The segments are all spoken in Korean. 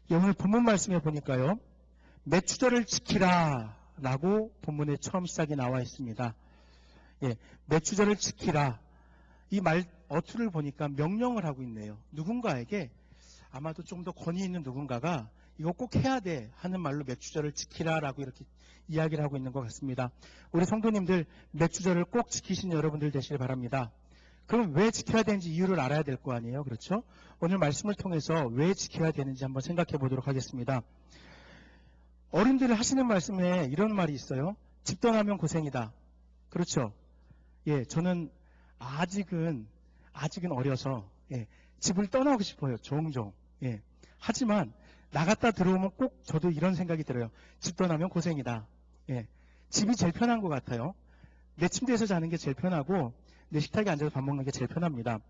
오늘 본문 말씀에 보니까요. 매추절을 지키라 라고 본문에 처음 시작이 나와 있습니다. 매추절을 지키라. 이 말 어투를 보니까 명령을 하고 있네요. 누군가에게 아마도 좀 더 권위 있는 누군가가 이거 꼭 해야 돼 하는 말로 매추절을 지키라 라고 이렇게 이야기를 하고 있는 것 같습니다. 우리 성도님들 매추절을 꼭 지키신 여러분들 되시길 바랍니다. 그럼 왜 지켜야 되는지 이유를 알아야 될 거 아니에요. 그렇죠? 오늘 말씀을 통해서 왜 지켜야 되는지 한번 생각해 보도록 하겠습니다. 어른들 하시는 말씀에 이런 말이 있어요. 집 떠나면 고생이다. 그렇죠? 저는 아직은 어려서 집을 떠나고 싶어요. 종종. 하지만 나갔다 들어오면 꼭 저도 이런 생각이 들어요. 집 떠나면 고생이다. 집이 제일 편한 것 같아요. 내 침대에서 자는 게 제일 편하고 내 식탁에 앉아서 밥 먹는 게 제일 편합니다.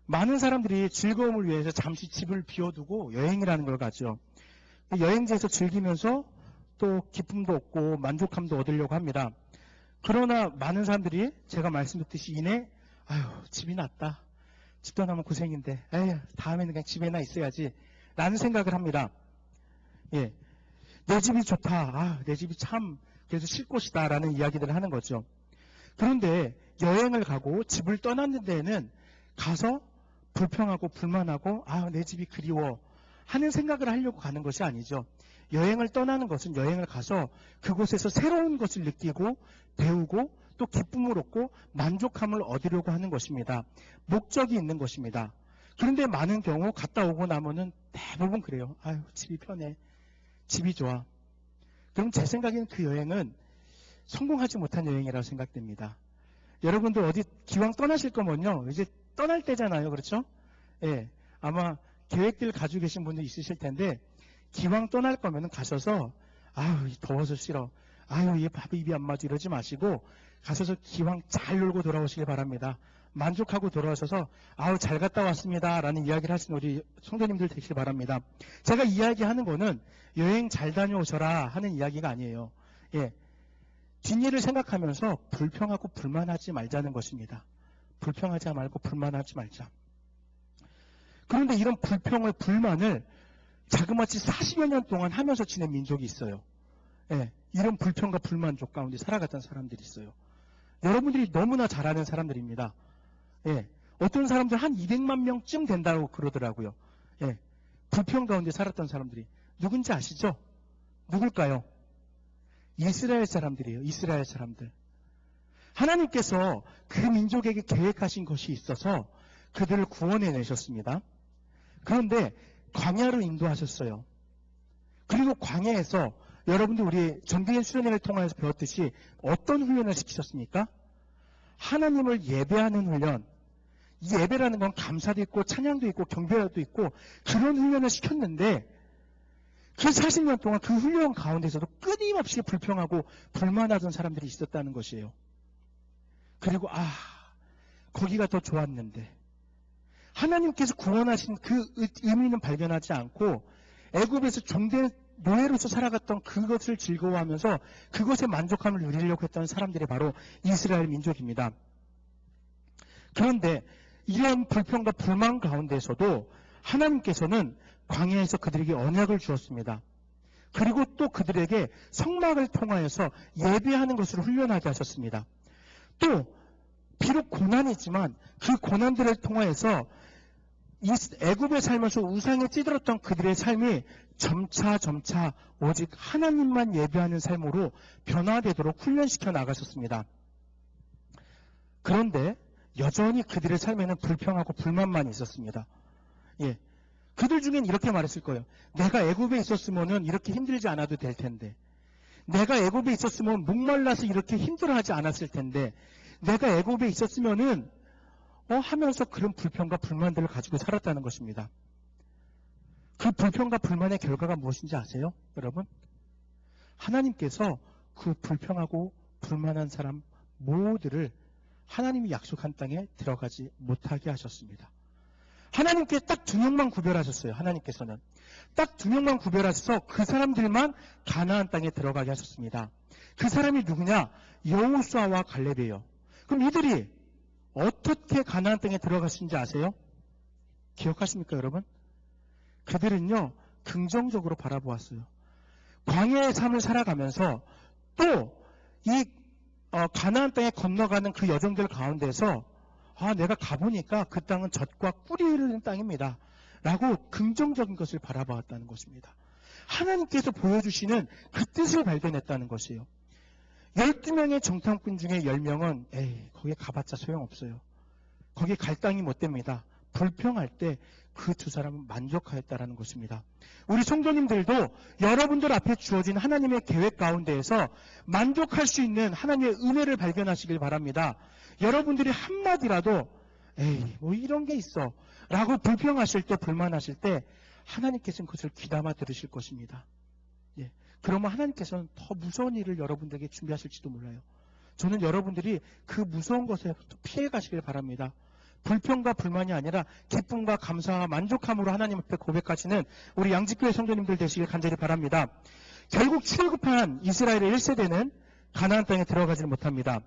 많은 사람들이 즐거움을 위해서 잠시 집을 비워두고 여행이라는 걸 가죠. 여행지에서 즐기면서 또 기쁨도 얻고 만족감도 얻으려고 합니다. 그러나 많은 사람들이 제가 말씀드렸듯이 아유 집이 낫다. 집 떠나면 고생인데 에휴 다음에는 그냥 집에나 있어야지 라는 생각을 합니다. 내 집이 좋다. 내 집이 참 그래도 쉴 곳이다 라는 이야기들을 하는 거죠. 그런데 여행을 가고 집을 떠났는 데에는 가서 불평하고 불만하고 내 집이 그리워 하는 생각을 하려고 가는 것이 아니죠. 여행을 떠나는 것은 여행을 가서 그곳에서 새로운 것을 느끼고 배우고 또 기쁨을 얻고 만족함을 얻으려고 하는 것입니다. 목적이 있는 것입니다. 그런데 많은 경우 갔다 오고 나면은 대부분 그래요. 아유 집이 편해. 집이 좋아. 그럼 제 생각에는 그 여행은 성공하지 못한 여행이라고 생각됩니다. 여러분들 어디 기왕 떠나실 거면요. 이제 떠날 때잖아요. 그렇죠? 아마 계획들 가지고 계신 분들 있으실 텐데 기왕 떠날 거면 가셔서 아유 더워서 싫어. 아유 얘 밥이 입이 안 맞아 이러지 마시고 가셔서 기왕 잘 놀고 돌아오시길 바랍니다. 만족하고 돌아오셔서 아우 잘 갔다 왔습니다 라는 이야기를 하시는 우리 성도님들 되시길 바랍니다. 제가 이야기하는 거는 여행 잘 다녀오셔라 하는 이야기가 아니에요. 뒷일을 생각하면서 불평하고 불만하지 말자는 것입니다. 불평하지 말고 불만하지 말자. 그런데 이런 불평을 불만을 자그마치 40여 년 동안 하면서 지낸 민족이 있어요. 이런 불평과 불만족 가운데 살아갔던 사람들이 있어요. 여러분들이 너무나 잘 아는 사람들입니다. 어떤 사람들 한 200만 명쯤 된다고 그러더라고요. 불평 가운데 살았던 사람들이. 누군지 아시죠? 누굴까요? 이스라엘 사람들이에요. 이스라엘 사람들. 하나님께서 그 민족에게 계획하신 것이 있어서 그들을 구원해 내셨습니다. 그런데 광야로 인도하셨어요. 그리고 광야에서 여러분들 우리 전교인 수련회를 통해서 배웠듯이 어떤 훈련을 시키셨습니까? 하나님을 예배하는 훈련. 이 예배라는 건 감사도 있고 찬양도 있고 경배도 있고 그런 훈련을 시켰는데 그 40년 동안 그 훈련 가운데서도 끊임없이 불평하고 불만하던 사람들이 있었다는 것이에요. 그리고 거기가 더 좋았는데 하나님께서 구원하신 그 의미는 발견하지 않고 애굽에서 종된 노예로서 살아갔던 그것을 즐거워하면서 그것에 만족함을 누리려고 했던 사람들이 바로 이스라엘 민족입니다. 그런데 이런 불평과 불만 가운데서도 하나님께서는 광야에서 그들에게 언약을 주었습니다. 그리고 또 그들에게 성막을 통하여서 예배하는 것을 훈련하게 하셨습니다. 또 비록 고난이지만 그 고난들을 통하여서 애굽에 살면서 우상에 찌들었던 그들의 삶이 점차 오직 하나님만 예배하는 삶으로 변화되도록 훈련시켜 나가셨습니다. 그런데 여전히 그들의 삶에는 불평하고 불만만 있었습니다. 그들 중엔 이렇게 말했을 거예요. 내가 애굽에 있었으면 이렇게 힘들지 않아도 될 텐데, 내가 애굽에 있었으면 목말라서 이렇게 힘들어하지 않았을 텐데, 내가 애굽에 있었으면은 하면서 그런 불평과 불만들을 가지고 살았다는 것입니다. 그 불평과 불만의 결과가 무엇인지 아세요? 여러분? 하나님께서 그 불평하고 불만한 사람 모두를 하나님이 약속한 땅에 들어가지 못하게 하셨습니다. 하나님께 딱 2명만 구별하셨어요. 하나님께서는 딱 2명만 구별하셔서 그 사람들만 가나안 땅에 들어가게 하셨습니다. 그 사람이 누구냐? 여호수아와 갈렙이에요. 그럼 이들이 어떻게 가나안 땅에 들어갔는지 아세요? 기억하십니까 여러분? 그들은요 긍정적으로 바라보았어요. 광야의 삶을 살아가면서 또 이 가나안 땅에 건너가는 그 여정들 가운데서 내가 가보니까 그 땅은 젖과 꿀이 흐르는 땅입니다. 라고 긍정적인 것을 바라보았다는 것입니다. 하나님께서 보여주시는 그 뜻을 발견했다는 것이에요. 12명의 정탐꾼 중에 10명은 거기에 가봤자 소용없어요. 거기에 갈 땅이 못 됩니다. 불평할 때 그 두 사람은 만족하였다라는 것입니다. 우리 성도님들도 여러분들 앞에 주어진 하나님의 계획 가운데에서 만족할 수 있는 하나님의 은혜를 발견하시길 바랍니다. 여러분들이 한마디라도 뭐 이런 게 있어 라고 불평하실 때, 불만하실 때 하나님께서는 그것을 귀담아 들으실 것입니다. 그러면 하나님께서는 더 무서운 일을 여러분들에게 준비하실지도 몰라요. 저는 여러분들이 그 무서운 것에 피해 가시길 바랍니다. 불평과 불만이 아니라 기쁨과 감사와 만족함으로 하나님 앞에 고백하시는 우리 양지교회 성도님들 되시길 간절히 바랍니다. 결국 출애굽한 이스라엘의 1세대는 가나안 땅에 들어가지 못합니다.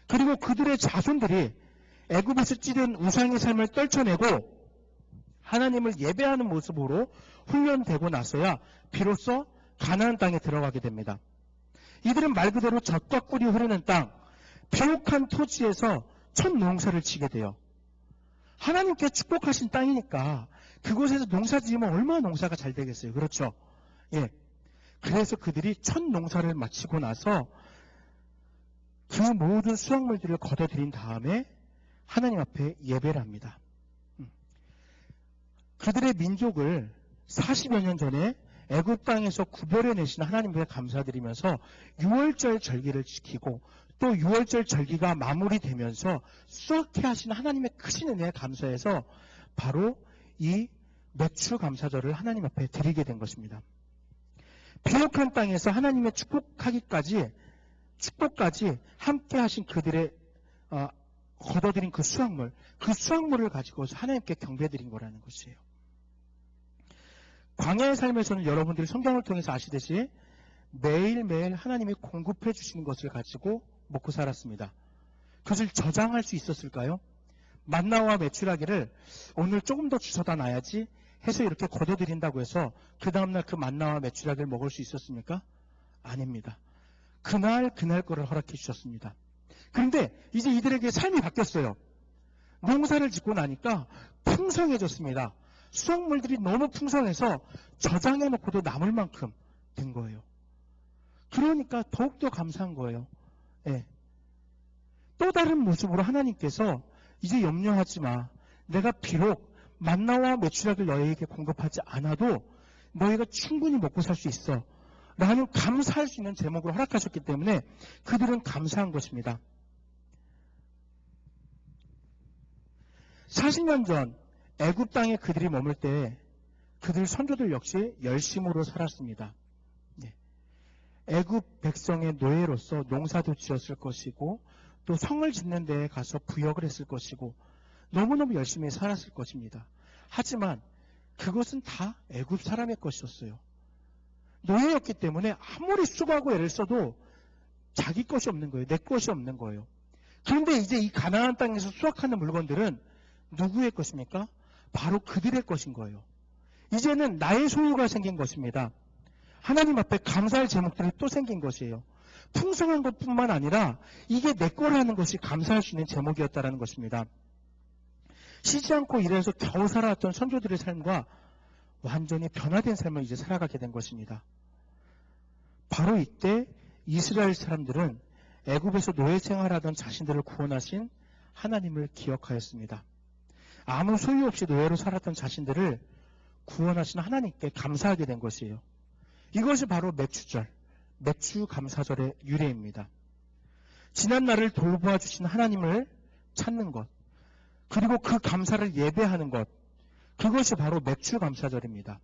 그리고 그들의 자손들이 애굽에서 찌른 우상의 삶을 떨쳐내고 하나님을 예배하는 모습으로 훈련되고 나서야 비로소 가나안 땅에 들어가게 됩니다. 이들은 말 그대로 젖과 꿀이 흐르는 땅, 비옥한 토지에서 첫 농사를 지게 돼요. 하나님께 축복하신 땅이니까 그곳에서 농사 지으면 얼마나 농사가 잘 되겠어요. 그렇죠? 그래서 그들이 첫 농사를 마치고 나서 그 모든 수확물들을 걷어들인 다음에 하나님 앞에 예배를 합니다. 그들의 민족을 40여 년 전에 애굽 땅에서 구별해내신 하나님께 감사드리면서 6월절 절기를 지키고 또 6월절 절기가 마무리되면서 수확해 하신 하나님의 크신 은혜에 감사해서 바로 이 매출 감사절을 하나님 앞에 드리게 된 것입니다. 비옥한 땅에서 하나님의 축복까지 함께 하신 그들의 걷어들인 그 수확물을 가지고 하나님께 경배드린 거라는 것이에요. 광야의 삶에서는 여러분들이 성경을 통해서 아시듯이 매일매일 하나님이 공급해 주시는 것을 가지고 먹고 살았습니다. 그것을 저장할 수 있었을까요? 만나와 메추라기를 오늘 조금 더 주워다 놔야지 해서 이렇게 걷어들인다고 해서 그 다음날 그 만나와 메추라기를 먹을 수 있었습니까? 아닙니다. 그날 거를 허락해 주셨습니다. 그런데 이제 이들에게 삶이 바뀌었어요. 농사를 짓고 나니까 풍성해졌습니다. 수확물들이 너무 풍성해서 저장해 놓고도 남을 만큼 된 거예요. 그러니까 더욱더 감사한 거예요. 또 다른 모습으로 하나님께서 이제 염려하지 마. 내가 비록 만나와 메추라기를 너희에게 공급하지 않아도 너희가 충분히 먹고 살 수 있어. 라는 감사할 수 있는 제목으로 허락하셨기 때문에 그들은 감사한 것입니다. 40년 전 애굽 땅에 그들이 머물 때 그들 선조들 역시 열심으로 살았습니다. 애굽 백성의 노예로서 농사도 지었을 것이고 또 성을 짓는 데에 가서 부역을 했을 것이고 너무너무 열심히 살았을 것입니다. 하지만 그것은 다 애굽 사람의 것이었어요. 노예였기 때문에 아무리 수고하고 애를 써도 자기 것이 없는 거예요. 내 것이 없는 거예요. 그런데 이제 이 가나안 땅에서 수확하는 물건들은 누구의 것입니까? 바로 그들의 것인 거예요. 이제는 나의 소유가 생긴 것입니다. 하나님 앞에 감사할 제목들이 또 생긴 것이에요. 풍성한 것뿐만 아니라 이게 내 거라는 것이 감사할 수 있는 제목이었다는 것입니다. 쉬지 않고 일해서 겨우 살아왔던 선조들의 삶과 완전히 변화된 삶을 이제 살아가게 된 것입니다. 바로 이때 이스라엘 사람들은 애굽에서 노예 생활하던 자신들을 구원하신 하나님을 기억하였습니다. 아무 소유 없이 노예로 살았던 자신들을 구원하신 하나님께 감사하게 된 것이에요. 이것이 바로 매추절, 매추감사절의 유래입니다. 지난 날을 돌보아 주신 하나님을 찾는 것, 그리고 그 감사를 예배하는 것, 그것이 바로 매추감사절입니다.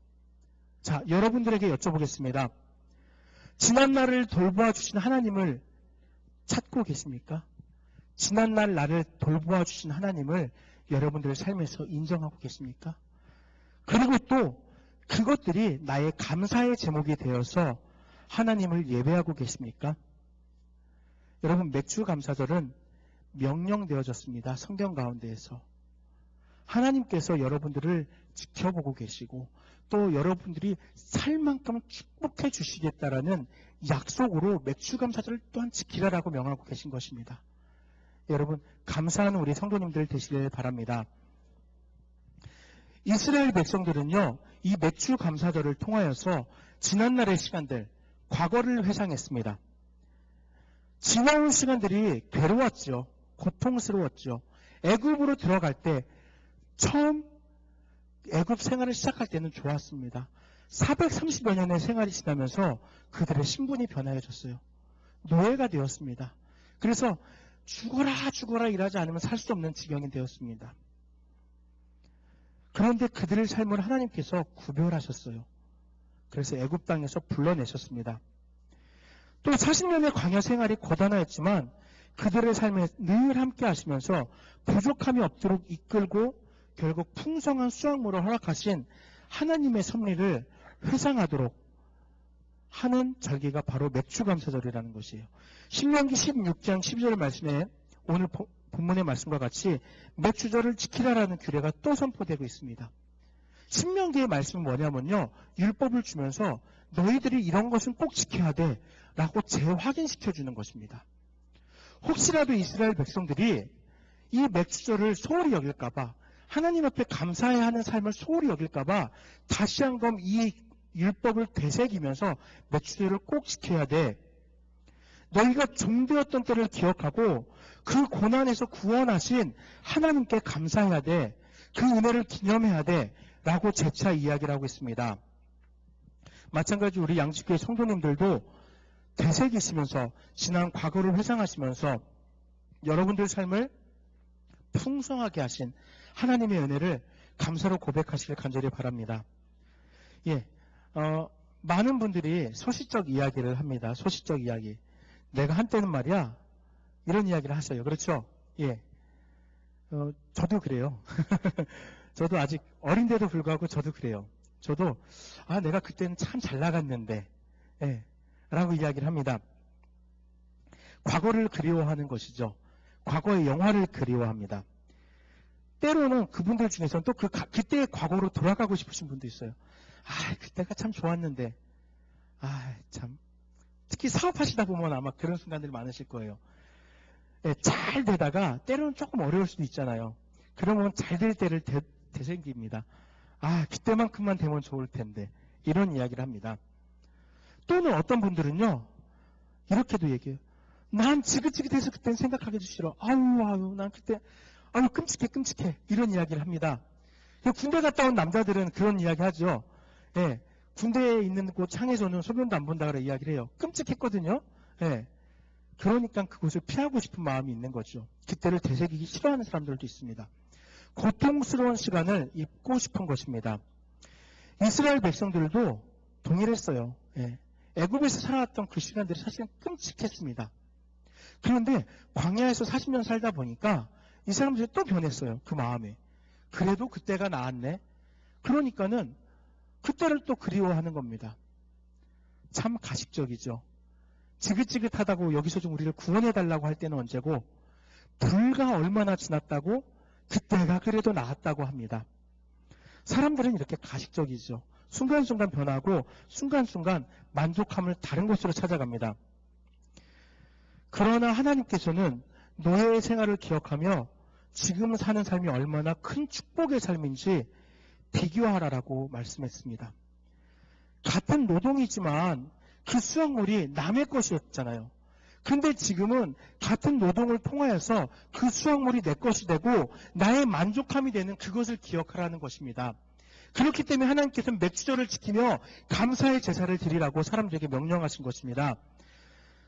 자, 여러분들에게 여쭤보겠습니다. 지난 날을 돌보아 주신 하나님을 찾고 계십니까? 지난 날 나를 돌보아 주신 하나님을 여러분들의 삶에서 인정하고 계십니까? 그리고 또 그것들이 나의 감사의 제목이 되어서 하나님을 예배하고 계십니까? 여러분, 매추감사절은 명령되어졌습니다. 성경 가운데에서. 하나님께서 여러분들을 지켜보고 계시고 또 여러분들이 살 만큼 축복해 주시겠다라는 약속으로 맥주감사절을 또한 지키라라고 명하고 계신 것입니다. 여러분, 감사하는 우리 성도님들 되시길 바랍니다. 이스라엘 백성들은요, 이 맥주감사절을 통하여서 지난날의 시간들, 과거를 회상했습니다. 지나온 시간들이 괴로웠죠. 고통스러웠죠. 애굽으로 들어갈 때 처음 애굽 생활을 시작할 때는 좋았습니다. 430여 년의 생활이 지나면서 그들의 신분이 변화해졌어요. 노예가 되었습니다. 그래서 죽어라 일하지 않으면 살 수 없는 지경이 되었습니다. 그런데 그들의 삶을 하나님께서 구별하셨어요. 그래서 애굽 땅에서 불러내셨습니다. 또 40년의 광야 생활이 고단하였지만 그들의 삶에 늘 함께 하시면서 부족함이 없도록 이끌고 결국 풍성한 수확물을 허락하신 하나님의 섭리를 회상하도록 하는 절기가 바로 맥주감사절이라는 것이에요. 신명기 16장 12절 말씀에 오늘 본문의 말씀과 같이 맥주절을 지키라라는 규례가 또 선포되고 있습니다. 신명기의 말씀은 뭐냐면요, 율법을 주면서 너희들이 이런 것은 꼭 지켜야 돼 라고 재확인시켜주는 것입니다. 혹시라도 이스라엘 백성들이 이 맥주절을 소홀히 여길까봐, 하나님 앞에 감사해야 하는 삶을 소홀히 여길까봐 다시 한번 이 율법을 되새기면서 맥주절을 꼭 지켜야 돼. 너희가 종되었던 때를 기억하고 그 고난에서 구원하신 하나님께 감사해야 돼. 그 은혜를 기념해야 돼. 라고 재차 이야기를 하고 있습니다. 마찬가지로 우리 양지교회 성도님들도 되새기시면서 지난 과거를 회상하시면서 여러분들 삶을 풍성하게 하신 하나님의 은혜를 감사로 고백하시길 간절히 바랍니다. 많은 분들이 소시적 이야기를 합니다. 소시적 이야기. 내가 한때는 말이야 이런 이야기를 하셔요. 그렇죠? 저도 그래요. 저도 아직 어린데도 불구하고 저도 그래요. 저도 내가 그때는 참 잘 나갔는데 라고 이야기를 합니다. 과거를 그리워하는 것이죠. 과거의 영화를 그리워합니다. 때로는 그분들 중에서는 또 그때의 과거로 돌아가고 싶으신 분도 있어요. 그때가 참 좋았는데 참 특히 사업하시다 보면 아마 그런 순간들이 많으실 거예요. 잘 되다가 때로는 조금 어려울 수도 있잖아요. 그러면 잘 될 때를 되새깁니다. 그때만큼만 되면 좋을 텐데 이런 이야기를 합니다. 또는 어떤 분들은요 이렇게도 얘기해요. 난 지긋지긋해서 그때는 생각하기도 싫어. 난 그때 끔찍해 이런 이야기를 합니다. 군대 갔다 온 남자들은 그런 이야기 하죠. 군대에 있는 곳 창에서는 소변도 안 본다 그래 이야기를 해요. 끔찍했거든요. 그러니까 그곳을 피하고 싶은 마음이 있는 거죠. 그때를 되새기기 싫어하는 사람들도 있습니다. 고통스러운 시간을 잊고 싶은 것입니다. 이스라엘 백성들도 동일했어요. 애굽에서 살아왔던 그 시간들이 사실은 끔찍했습니다. 그런데 광야에서 40년 살다 보니까 이 사람들이 또 변했어요. 그 마음에. 그래도 그때가 나았네. 그러니까는 그때를 또 그리워하는 겁니다. 참 가식적이죠. 지긋지긋하다고 여기서 좀 우리를 구원해달라고 할 때는 언제고 불과 얼마나 지났다고 그때가 그래도 나았다고 합니다. 사람들은 이렇게 가식적이죠. 순간순간 변하고 순간순간 만족함을 다른 곳으로 찾아갑니다. 그러나 하나님께서는 노예의 생활을 기억하며 지금 사는 삶이 얼마나 큰 축복의 삶인지 비교하라라고 말씀했습니다. 같은 노동이지만 그 수확물이 남의 것이었잖아요. 근데 지금은 같은 노동을 통하여서 그 수확물이 내 것이 되고 나의 만족함이 되는 그것을 기억하라는 것입니다. 그렇기 때문에 하나님께서는 맥주절을 지키며 감사의 제사를 드리라고 사람들에게 명령하신 것입니다.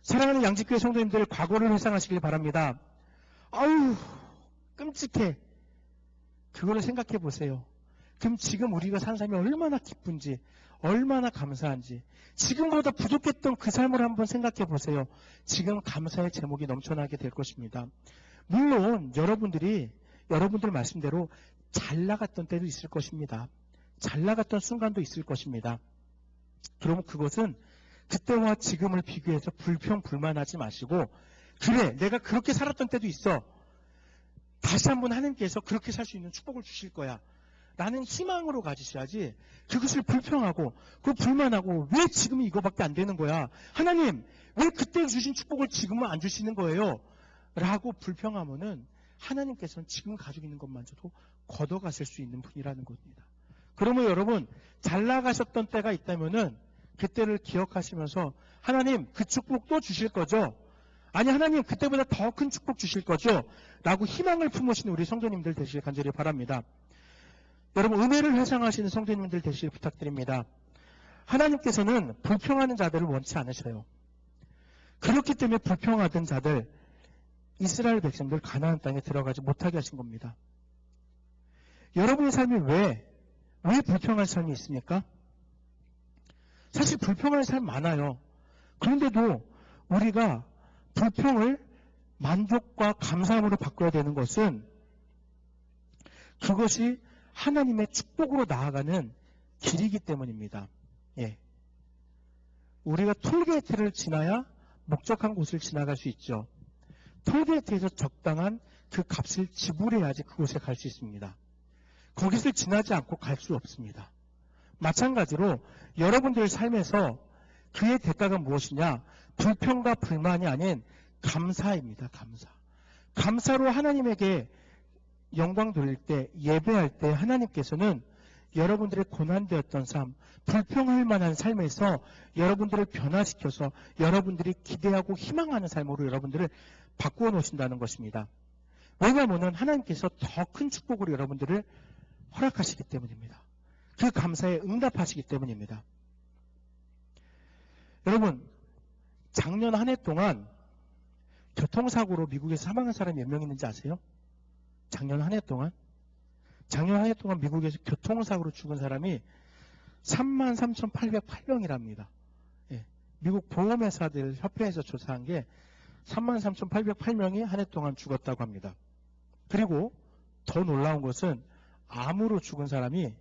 사랑하는 양지교회 성도님들, 과거를 회상하시길 바랍니다. 끔찍해. 그거를 생각해 보세요. 그럼 지금 우리가 산 삶이 얼마나 기쁜지, 얼마나 감사한지, 지금보다 부족했던 그 삶을 한번 생각해 보세요. 지금 감사의 제목이 넘쳐나게 될 것입니다. 물론 여러분들 말씀대로 잘 나갔던 때도 있을 것입니다. 잘 나갔던 순간도 있을 것입니다. 그러면 그것은 그때와 지금을 비교해서 불평불만하지 마시고, 그래 내가 그렇게 살았던 때도 있어. 다시 한번 하나님께서 그렇게 살 수 있는 축복을 주실 거야 라는 희망으로 가지셔야지, 그것을 불평하고 그 불만하고 왜 지금은 이거밖에 안 되는 거야, 하나님 왜 그때 주신 축복을 지금은 안 주시는 거예요 라고 불평하면은 하나님께서는 지금 가지고 있는 것만저도 걷어가실 수 있는 분이라는 겁니다. 그러면 여러분, 잘 나가셨던 때가 있다면은 그때를 기억하시면서 하나님 그 축복 또 주실 거죠? 아니 하나님 그때보다 더 큰 축복 주실 거죠? 라고 희망을 품으시는 우리 성도님들 되시길 간절히 바랍니다. 여러분, 은혜를 회상하시는 성도님들 되시길 부탁드립니다. 하나님께서는 불평하는 자들을 원치 않으셔요. 그렇기 때문에 불평하던 자들, 이스라엘 백성들 가나안 땅에 들어가지 못하게 하신 겁니다. 여러분의 삶이 왜 불평할 삶이 있습니까? 사실 불평할 삶 많아요. 그런데도 우리가 불평을 만족과 감사함으로 바꿔야 되는 것은, 그것이 하나님의 축복으로 나아가는 길이기 때문입니다. 예. 우리가 톨게이트를 지나야 목적한 곳을 지나갈 수 있죠. 톨게이트에서 적당한 그 값을 지불해야지 그곳에 갈 수 있습니다. 거기서 지나지 않고 갈 수 없습니다. 마찬가지로 여러분들 삶에서 그의 대가가 무엇이냐? 불평과 불만이 아닌 감사입니다. 감사. 감사로 하나님에게 영광 돌릴 때, 예배할 때 하나님께서는 여러분들의 고난되었던 삶, 불평할 만한 삶에서 여러분들을 변화시켜서 여러분들이 기대하고 희망하는 삶으로 여러분들을 바꾸어 놓으신다는 것입니다. 왜냐하면 하나님께서 더 큰 축복으로 여러분들을 허락하시기 때문입니다. 그 감사에 응답하시기 때문입니다. 여러분, 작년 한 해 동안 교통사고로 미국에서 사망한 사람이 몇 명 있는지 아세요? 작년 한 해 동안 미국에서 교통사고로 죽은 사람이 33,808명이랍니다. 예, 미국 보험회사들 협회에서 조사한 게 33,808명이 한 해 동안 죽었다고 합니다. 그리고 더 놀라운 것은 암으로 죽은 사람이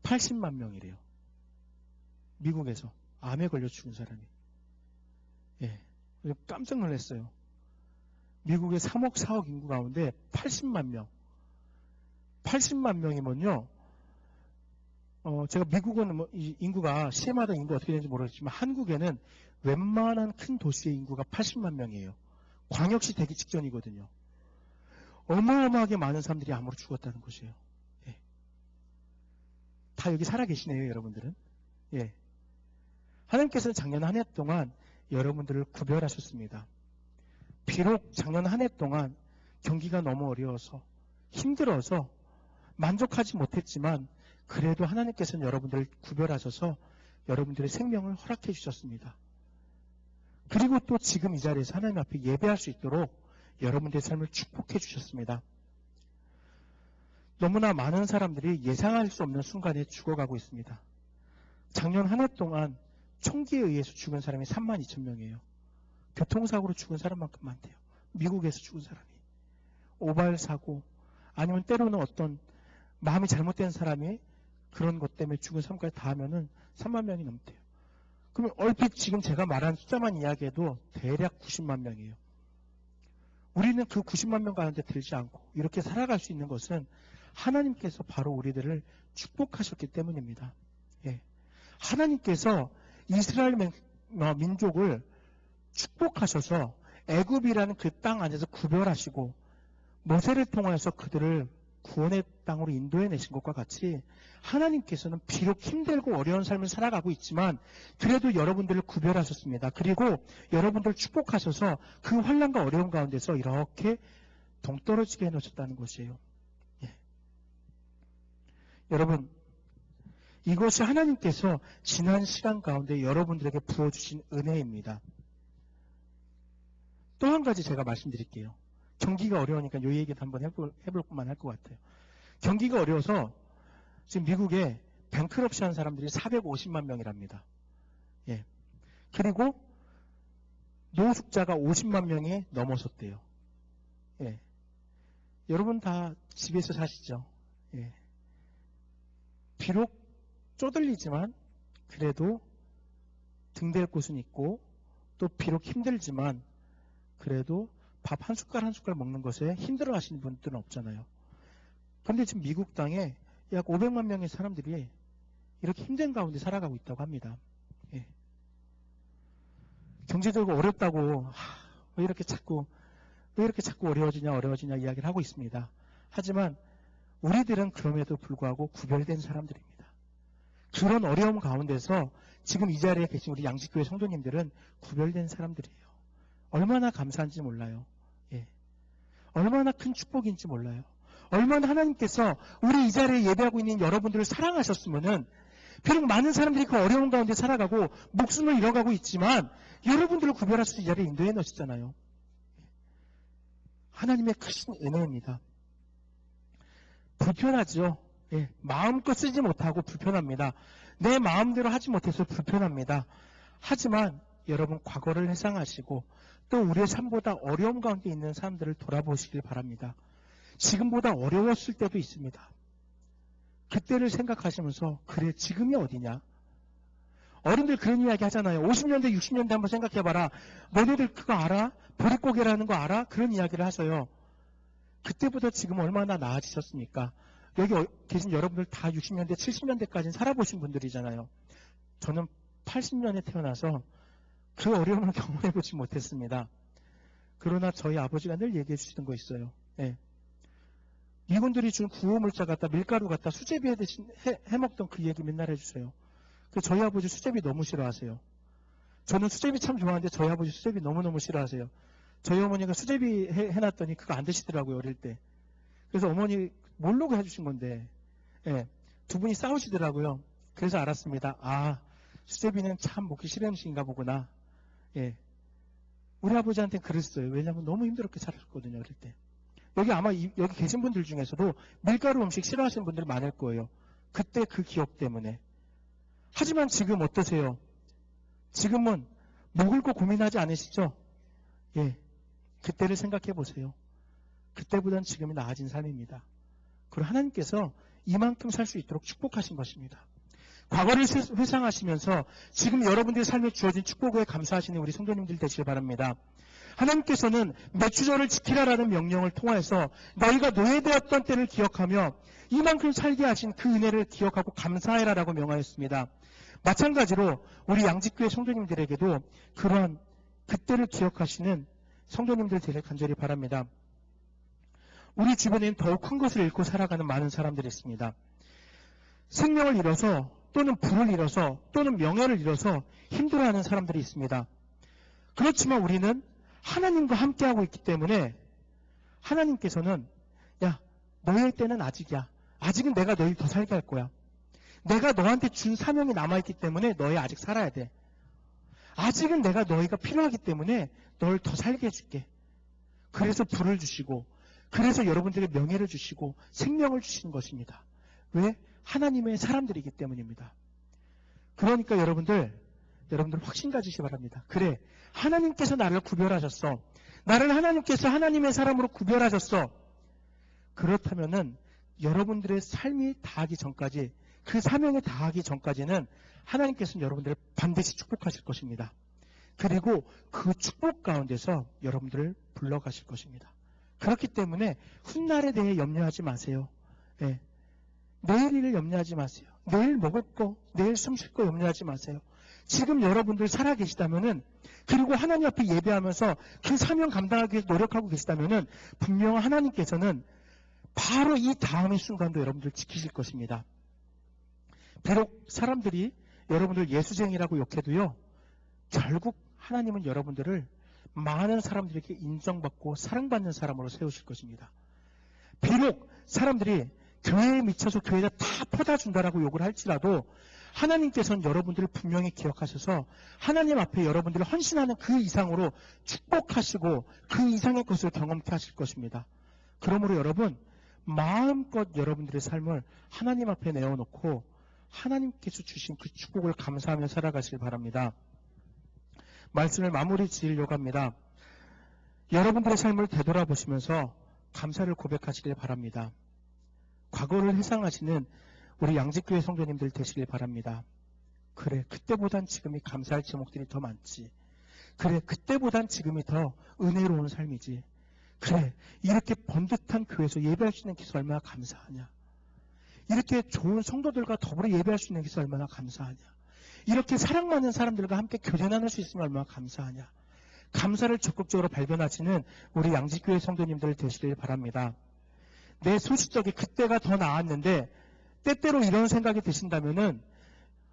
80만 명이래요. 미국에서 암에 걸려 죽은 사람이. 예, 깜짝 놀랐어요. 미국의 3억, 4억 인구 가운데 80만 명. 80만 명이면요, 제가 미국은 뭐 인구가 시마다 인구 어떻게 되는지 모르겠지만 한국에는 웬만한 큰 도시의 인구가 80만 명이에요. 광역시 되기 직전이거든요. 어마어마하게 많은 사람들이 암으로 죽었다는 것이에요. 예. 다 여기 살아 계시네요, 여러분들은. 예. 하나님께서는 작년 한 해 동안 여러분들을 구별하셨습니다. 비록 작년 한 해 동안 경기가 너무 어려워서 힘들어서 만족하지 못했지만 그래도 하나님께서는 여러분들을 구별하셔서 여러분들의 생명을 허락해 주셨습니다. 그리고 또 지금 이 자리에서 하나님 앞에 예배할 수 있도록 여러분들의 삶을 축복해 주셨습니다. 너무나 많은 사람들이 예상할 수 없는 순간에 죽어가고 있습니다. 작년 한 해 동안 총기에 의해서 죽은 사람이 32,000명이에요. 교통사고로 죽은 사람만큼 많대요. 미국에서 죽은 사람이. 오발사고, 아니면 때로는 어떤 마음이 잘못된 사람이 그런 것 때문에 죽은 사람까지 다 하면은 3만 명이 넘대요. 그러면 얼핏 지금 제가 말한 숫자만 이야기해도 대략 90만 명이에요. 우리는 그 90만 명 가운데 들지 않고 이렇게 살아갈 수 있는 것은 하나님께서 바로 우리들을 축복하셨기 때문입니다. 예. 하나님께서 이스라엘 민족을 축복하셔서 애굽이라는 그 땅 안에서 구별하시고 모세를 통해서 그들을 구원의 땅으로 인도해내신 것과 같이 하나님께서는 비록 힘들고 어려운 삶을 살아가고 있지만 그래도 여러분들을 구별하셨습니다. 그리고 여러분들을 축복하셔서 그 환난과 어려움 가운데서 이렇게 동떨어지게 해놓으셨다는 것이에요. 예. 여러분, 이것이 하나님께서 지난 시간 가운데 여러분들에게 부어주신 은혜입니다. 또 한 가지 제가 말씀드릴게요. 경기가 어려우니까 이 얘기도 한번 해볼 것만 할 것 같아요. 경기가 어려워서 지금 미국에 뱅크럽시 한 사람들이 450만 명이랍니다. 예. 그리고 노숙자가 50만 명이 넘어섰대요. 예. 여러분 다 집에서 사시죠? 예. 비록 쪼들리지만 그래도 등댈 곳은 있고 또 비록 힘들지만 그래도 밥 한 숟갈 한 숟갈 먹는 것에 힘들어 하시는 분들은 없잖아요. 그런데 지금 미국 땅에 약 500만 명의 사람들이 이렇게 힘든 가운데 살아가고 있다고 합니다. 예. 경제적으로 어렵다고 왜 이렇게 자꾸 어려워지냐 이야기를 하고 있습니다. 하지만 우리들은 그럼에도 불구하고 구별된 사람들입니다. 그런 어려움 가운데서 지금 이 자리에 계신 우리 양식교회 성도님들은 구별된 사람들이에요. 얼마나 감사한지 몰라요. 예. 얼마나 큰 축복인지 몰라요. 얼마나 하나님께서 우리 이 자리에 예배하고 있는 여러분들을 사랑하셨으면은 비록 많은 사람들이 그 어려운 가운데 살아가고 목숨을 잃어가고 있지만 여러분들을 구별하셔서 이 자리에 인도해 놓으셨잖아요. 하나님의 크신 은혜입니다. 불편하죠. 예, 마음껏 쓰지 못하고 불편합니다. 내 마음대로 하지 못해서 불편합니다. 하지만 여러분 과거를 회상하시고 또 우리의 삶보다 어려움 가운데 있는 사람들을 돌아보시길 바랍니다. 지금보다 어려웠을 때도 있습니다. 그때를 생각하시면서 그래 지금이 어디냐? 어른들 그런 이야기 하잖아요. 50년대 60년대 한번 생각해봐라. 너네들 그거 알아? 보릿고개라는 거 알아? 그런 이야기를 하셔요. 그때보다 지금 얼마나 나아지셨습니까? 여기 계신 여러분들 다 60년대 70년대까지는 살아보신 분들이잖아요. 저는 80년에 태어나서 그 어려움을 경험해보지 못했습니다. 그러나 저희 아버지가 늘 얘기해 주시던 거 있어요. 예. 미군들이 준 구호물자 갖다 밀가루 갖다 수제비 해먹던 그 얘기 맨날 해주세요. 저희 아버지 수제비 너무 싫어하세요. 저는 수제비 참 좋아하는데 저희 아버지 수제비 너무너무 싫어하세요. 저희 어머니가 수제비 해놨더니 그거 안 드시더라고요, 어릴 때. 그래서 어머니 모르고 해주신 건데, 예, 두 분이 싸우시더라고요. 그래서 알았습니다. 아, 수제비는 참 먹기 싫은 음식인가 보구나. 예. 우리 아버지한테 그랬어요. 왜냐하면 너무 힘들었게 살았거든요, 어릴 때. 여기 아마 여기 계신 분들 중에서도 밀가루 음식 싫어하시는 분들이 많을 거예요. 그때 그 기억 때문에. 하지만 지금 어떠세요? 지금은 먹을 거 고민하지 않으시죠? 예. 그때를 생각해 보세요. 그때보다는 지금이 나아진 삶입니다. 그리고 하나님께서 이만큼 살 수 있도록 축복하신 것입니다. 과거를 회상하시면서 지금 여러분들의 삶에 주어진 축복에 감사하시는 우리 성도님들 되시길 바랍니다. 하나님께서는 매추절을 지키라라는 명령을 통해서 너희가 노예되었던 때를 기억하며 이만큼 살게 하신 그 은혜를 기억하고 감사해라라고 명하였습니다. 마찬가지로 우리 양직교회 성도님들에게도 그러한 그때를 기억하시는 성도님들 되길 간절히 바랍니다. 우리 주변에는 더욱 큰 것을 잃고 살아가는 많은 사람들이 있습니다. 생명을 잃어서 또는 부를 잃어서 또는 명예를 잃어서 힘들어하는 사람들이 있습니다. 그렇지만 우리는 하나님과 함께하고 있기 때문에 하나님께서는 야, 너의 때는 아직이야. 아직은 내가 너희를 더 살게 할 거야. 내가 너한테 준 사명이 남아있기 때문에 너희 아직 살아야 돼. 아직은 내가 너희가 필요하기 때문에 널 더 살게 해줄게. 그래서 부를 주시고 그래서 여러분들의 명예를 주시고 생명을 주시는 것입니다. 왜? 하나님의 사람들이기 때문입니다. 그러니까 여러분들 확신 가지시기 바랍니다. 그래, 하나님께서 나를 구별하셨어. 나를 하나님께서 하나님의 사람으로 구별하셨어. 그렇다면은 여러분들의 삶이 다하기 전까지, 그 사명에 다하기 전까지는 하나님께서는 여러분들을 반드시 축복하실 것입니다. 그리고 그 축복 가운데서 여러분들을 불러가실 것입니다. 그렇기 때문에 훗날에 대해 염려하지 마세요. 네. 내일 일을 염려하지 마세요. 내일 먹을 거, 내일 숨 쉴 거 염려하지 마세요. 지금 여러분들 살아계시다면은, 그리고 하나님 앞에 예배하면서 그 사명 감당하기 위해서 노력하고 계시다면은 분명 하나님께서는 바로 이 다음의 순간도 여러분들 지키실 것입니다. 비록 사람들이 여러분들 예수쟁이라고 욕해도요, 결국 하나님은 여러분들을 많은 사람들에게 인정받고 사랑받는 사람으로 세우실 것입니다. 비록 사람들이 교회에 미쳐서 교회가 다 퍼다 준다라고 욕을 할지라도 하나님께서는 여러분들을 분명히 기억하셔서 하나님 앞에 여러분들을 헌신하는 그 이상으로 축복하시고 그 이상의 것을 경험케 하실 것입니다. 그러므로 여러분, 마음껏 여러분들의 삶을 하나님 앞에 내어놓고 하나님께서 주신 그 축복을 감사하며 살아가시길 바랍니다. 말씀을 마무리 지으려고 합니다. 여러분들의 삶을 되돌아보시면서 감사를 고백하시길 바랍니다. 과거를 회상하시는 우리 양직교회 성도님들 되시길 바랍니다. 그래, 그때보단 지금이 감사할 제목들이 더 많지. 그래, 그때보단 지금이 더 은혜로운 삶이지. 그래, 이렇게 번듯한 교회에서 예배할 수 있는 기회가 얼마나 감사하냐. 이렇게 좋은 성도들과 더불어 예배할 수 있는 기회가 얼마나 감사하냐. 이렇게 사랑 많은 사람들과 함께 교제 나눌 수 있으면 얼마나 감사하냐. 감사를 적극적으로 발견하시는 우리 양지교회 성도님들 되시길 바랍니다. 내 소시적이 그때가 더 나았는데 때때로 이런 생각이 드신다면은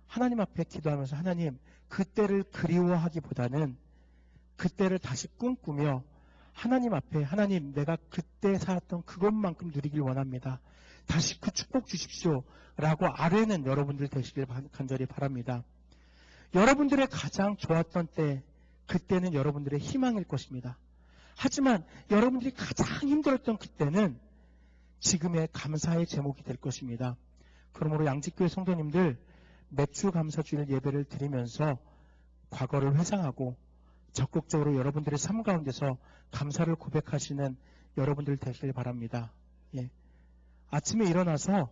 하나님 앞에 기도하면서 하나님 그때를 그리워하기보다는 그때를 다시 꿈꾸며 하나님 앞에 하나님 내가 그때 살았던 그것만큼 누리길 원합니다. 다시 그 축복 주십시오 라고 아뢰는 여러분들 되시길 간절히 바랍니다. 여러분들의 가장 좋았던 때 그때는 여러분들의 희망일 것입니다. 하지만 여러분들이 가장 힘들었던 그때는 지금의 감사의 제목이 될 것입니다. 그러므로 양지교회 성도님들 매주 감사주일 예배를 드리면서 과거를 회상하고 적극적으로 여러분들의 삶 가운데서 감사를 고백하시는 여러분들 되시길 바랍니다. 예. 아침에 일어나서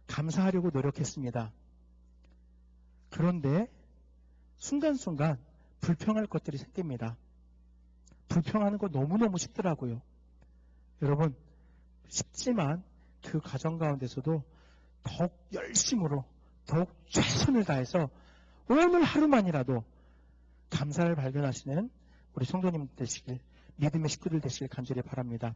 감사하려고 노력했습니다. 그런데 순간순간 불평할 것들이 생깁니다. 불평하는 거 너무너무 쉽더라고요. 여러분, 쉽지만 그 과정 가운데서도 더욱 열심으로 더욱 최선을 다해서 오늘 하루만이라도 감사를 발견하시는 우리 성도님 되시길, 믿음의 식구들 되시길 간절히 바랍니다.